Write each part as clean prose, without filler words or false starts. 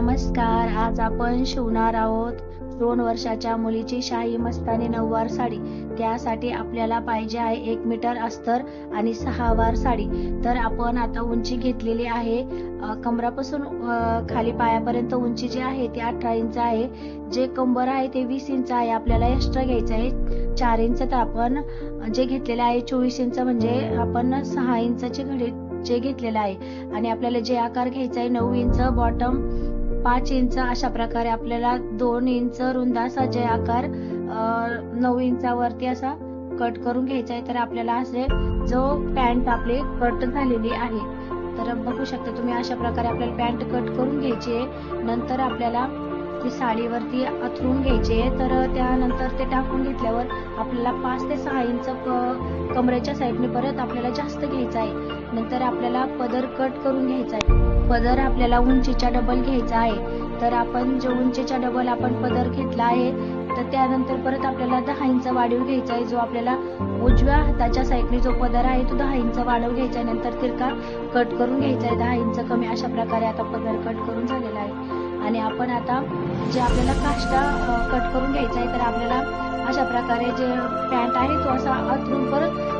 नमस्कार. आज आपण शिवणार आहोत 2 वर्षाच्या मुलीची शाही मस्तानी नऊवार साडी. त्यासाठी आपल्याला पाहिजे आहे 1 मीटर अस्तर आणि 6 वार साडी. तर आपण आता उंची घेतलेली आहे कमरापासून खाली पायापर्यंत उंची जी आहे ती 18 इंच आहे. जे कंबर आहे ते 20 इंच आहे. आपल्याला एक्स्ट्रा घ्यायचं आहे 4 इंच. तर आपण जे घेतलेले आहे 24 इंच, म्हणजे आपण 6 इंचची घडी जे घेतलेलं आहे. आणि आपल्याला जे आकार घ्यायचा आहे 9 इंच बॉटम, 5 इंच, अशा प्रकारे आपल्याला 2 इंच रुंदासा जे आकार 9 इंचावरती असा कट करून घ्यायचा आहे. तर आपल्याला असे जो पॅन्ट आपली कट झालेली आहे, तर बघू शकता तुम्ही अशा प्रकारे आपल्याला पॅन्ट कट करून घ्यायची आहे. नंतर आपल्याला ती साडीवरती अथरून घ्यायची आहे. तर त्यानंतर ते टाकून घेतल्यावर आपल्याला 5 ते 6 इंच कमरेच्या साईडने परत आपल्याला जास्त घ्यायचा आहे. नंतर आपल्याला पदर कट करून घ्यायचा आहे. पदर आपल्याला उंचीच्या डबल घ्यायचा आहे. तर आपण जो उंचीच्या डबल आपण पदर घेतला आहे, तर त्यानंतर परत आपल्याला 10 इंच वाढीव घ्यायचा आहे. जो आपल्याला उजव्या हाताच्या साईडने जो पदर आहे तो 10 इंच वाढव घ्यायचा आहे. नंतर तिरका कट करून घ्यायचा आहे 10 इंच कमी. अशा प्रकारे आता पदर कट करून झालेला आहे. आणि आपण आता जे आपल्याला काष्टा कट करून घ्यायचा आहे, तर आपल्याला अशा प्रकारे जे पॅन्ट आहे तो असा अथरून परत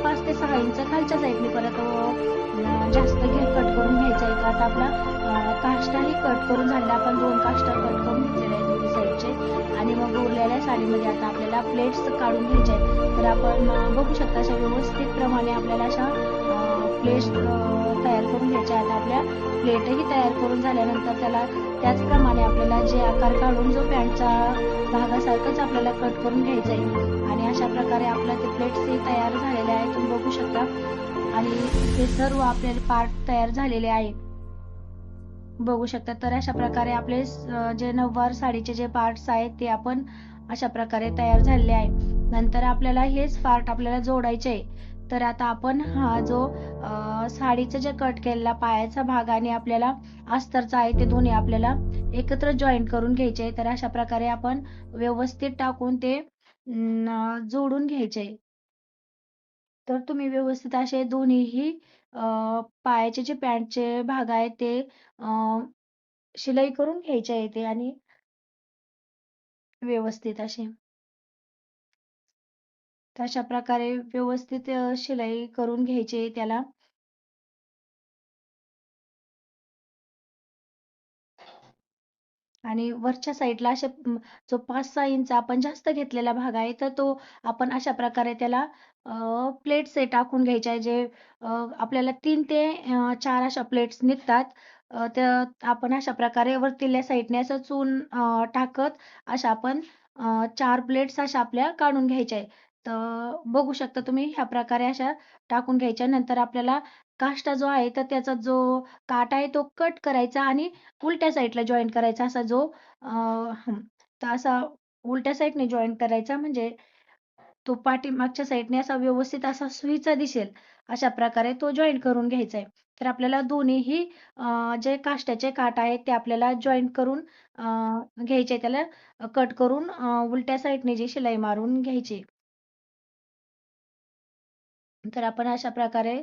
5 ते 6 इंच खालच्या साईडने परत जास्त कट करून घ्यायचा आहे. आता आपला काष्टाही कट करून झालेला. आपण 2 काष्टा कट करून घेतलेले आहे दोन्ही साईडचे. आणि मग उरलेल्या साडीमध्ये आता आपल्याला प्लेट्स काढून घ्यायचे आहेत. तर आपण बघू शकता अशा व्यवस्थित प्रमाणे आपल्याला अशा प्लेट्स तयार करून घ्यायच्या आहेत. आपल्या प्लेटही तयार करून झाल्यानंतर त्याला त्याचप्रमाणे आपल्याला जे आकार काढून जो पॅन्टचा भागासारखंच आपल्याला कट करून घ्यायचं आहे. आणि अशा प्रकारे आपल्या ते प्लेट्सही तयार झालेले आहेत, तुम्ही बघू शकता. आणि हे सर्व आपले पार्ट तयार झालेले आहे, बघू शकता. तर अशा प्रकारे आपले जे नऊवार साडीचे जे पार्ट्स आहेत ते आपण अशा प्रकारे तयार झालेले आहे. नंतर आपल्याला हेच पार्ट आपल्याला जोडायचे आहे. तर आता आपण हा जो साडीचं जे कट केलेला पायाचा भाग आणि आपल्याला अस्तरचा आहे ते दोन्ही आपल्याला एकत्र जॉईंट करून घ्यायचे आहे. तर अशा प्रकारे आपण व्यवस्थित टाकून ते जोडून घ्यायचे. तर तुम्ही व्यवस्थित असे दोन्हीही पायाचे जे पॅन्टचे भाग आहेत ते शिलाई करून घ्यायचे आहे ते, आणि व्यवस्थित असे अशा प्रकारे व्यवस्थित शिलाई करून घ्यायचे त्याला. आणि वरच्या साईडला असे जो 5-6 इंच आपण जास्त घेतलेला भाग आहे, तर तो आपण अशा प्रकारे त्याला प्लेट्स टाकून घ्यायचे आहे. जे आपल्याला 3 ते 4 अशा प्लेट्स निघतात. त्या आपण अशा प्रकारे वरतील्या साईडने असं चून टाकत अशा आपण 4 प्लेट्स अशा आपल्या काढून घ्यायच्या आहे. तर बघू शकता तुम्ही ह्या प्रकारे अशा टाकून घ्यायच्या. नंतर आपल्याला काष्टा जो आहे तर त्याचा जो काट आहे तो कट करायचा आणि उलट्या साईडला जॉईन करायचा. असा जो तर असा उलट्या साईडने जॉईन करायचा, म्हणजे तो पाठीमागच्या साईडने असा व्यवस्थित असा सुईचा दिसेल अशा प्रकारे तो जॉईन करून घ्यायचा आहे. तर आपल्याला दोन्हीही जे काष्ट्याचे काट आहेत ते आपल्याला जॉईन करून घ्यायचे, त्याला कट करून उलट्या साईडने जी शिलाई मारून घ्यायची. तर आपण अशा प्रकारे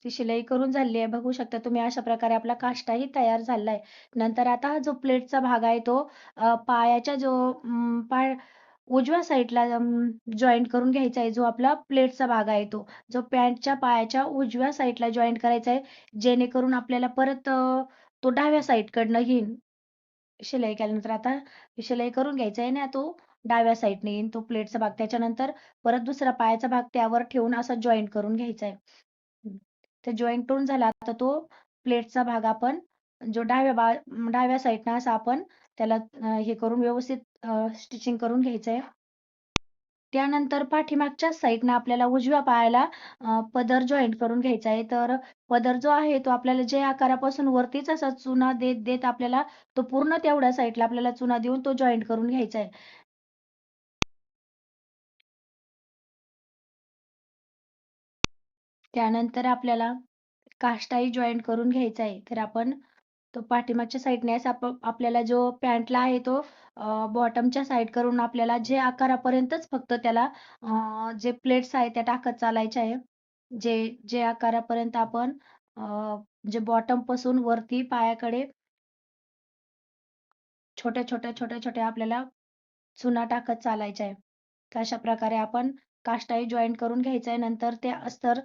ती शिलाई करून झालेली आहे, बघू शकता तुम्ही. अशा प्रकारे आपला काष्टाही तयार झालेला आहे. नंतर आता हा जो प्लेटचा भाग आहे तो पायाच्या जो पाय उजव्या साईडला जॉईंट करून घ्यायचा आहे. जो आपला प्लेटचा भाग आहे तो जो पॅन्टच्या पायाच्या उजव्या साईडला जॉईंट करायचा आहे, जेणेकरून आपल्याला परत तो डाव्या साईडकडनं येईल. शिलाई केल्यानंतर आता शिलाई करून घ्यायचा आहे ना, तो डाव्या साईडने येईल तो प्लेटचा भाग. त्याच्यानंतर परत दुसरा पायाचा भाग त्यावर ठेवून असा जॉईंट करून घ्यायचा आहे. ते जॉईंट करून झाला. आता तो प्लेटचा भाग आपण जो डाव्या साईडनं असा आपण त्याला हे करून व्यवस्थित स्टिचिंग करून घ्यायचं आहे. त्यानंतर पाठीमागच्या साईडनं आपल्याला उजव्या पायाला पदर जॉईंट करून घ्यायचा आहे. तर पदर जो आहे तो आपल्याला जे आकारापासून वरतीच असा चुना देत देत आपल्याला तो पूर्ण तेवढ्या साईडला आपल्याला चुना देऊन तो जॉईंट करून घ्यायचा आहे. त्यानंतर आपल्याला काष्टाही जॉईंट करून घ्यायचा आहे. तर आपण तो पाठीमागच्या साईडने असा आपल्याला जो पॅन्टला आहे तो बॉटमच्या साईड करून आपल्याला जे आकारापर्यंतच फक्त त्याला जे प्लेट्स आहेत त्या टाकत चालायच्या आहे. जे जे आकारापर्यंत आपण जे बॉटम पासून वरती पायाकडे छोट्या आपल्याला चुना टाकत चालायच्या आहे. तर अशा प्रकारे आपण काष्टाही जॉईंट करून घ्यायचा आहे. नंतर ते अस्तर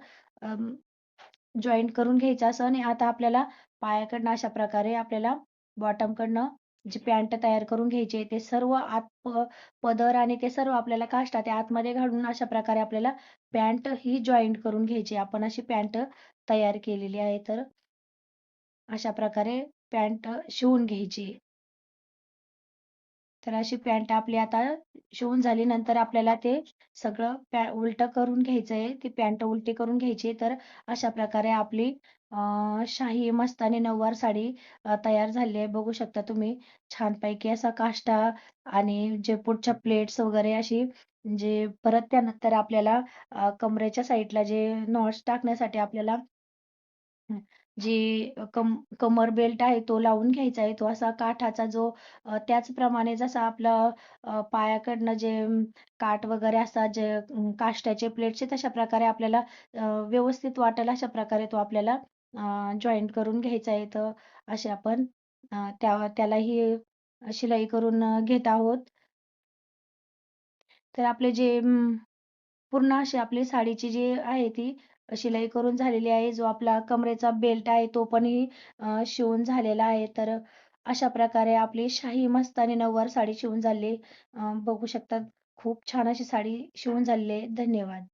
जॉईंट करून घ्यायचं असं आणि आता आपल्याला पायाकडनं अशा प्रकारे आपल्याला बॉटमकडनं जी पॅन्ट तयार करून घ्यायची आहे ते सर्व पदर आणि ते सर्व आपल्याला काष्टा त्या आतमध्ये घालून अशा प्रकारे आपल्याला पॅन्ट ही जॉईंट करून घ्यायची. आपण अशी पॅन्ट तयार केलेली आहे. तर अशा प्रकारे पॅन्ट शिवून घ्यायची. तर अशी पॅन्ट आपली आता शिवून झाली. नंतर आपल्याला ते सगळं उलटं करून घ्यायचंय. ती पॅन्ट उलटी करून घ्यायची. तर अशा प्रकारे आपली शाही मस्तानी नऊवार साडी तयार झाली आहे. बघू शकता तुम्ही छानपैकी असा काष्टा आणि जे पुढच्या प्लेट्स वगैरे अशी जे परत त्यानंतर आपल्याला कमरेच्या साईडला जे नॉट्स टाकण्यासाठी आपल्याला जी कमर बेल्ट आहे तो लावून घ्यायचा आहे. तो असा काठाचा जो त्याचप्रमाणे जसा आपलं पायाकडनं जे काठ वगैरे असतात जे काष्ट्याचे प्लेट्सचे तशा प्रकारे आपल्याला व्यवस्थित वाटेल अशा प्रकारे तो आपल्याला जॉईंट करून घ्यायचा आहे. तर असे आपण त्यालाही शिलाई करून घेत आहोत. तर आपले जे पूर्ण अशी आपली साडीची जी आहे ती शिलाई करून झालेली आहे. जो आपला कमरेचा बेल्ट आहे तो पण शिवून झालेला आहे. तर अशा प्रकारे आपली शाही मस्तानी नऊवार साडी शिवून झाली. बघू शकतात खूप छान अशी साडी शिवून झालेली आहे. धन्यवाद.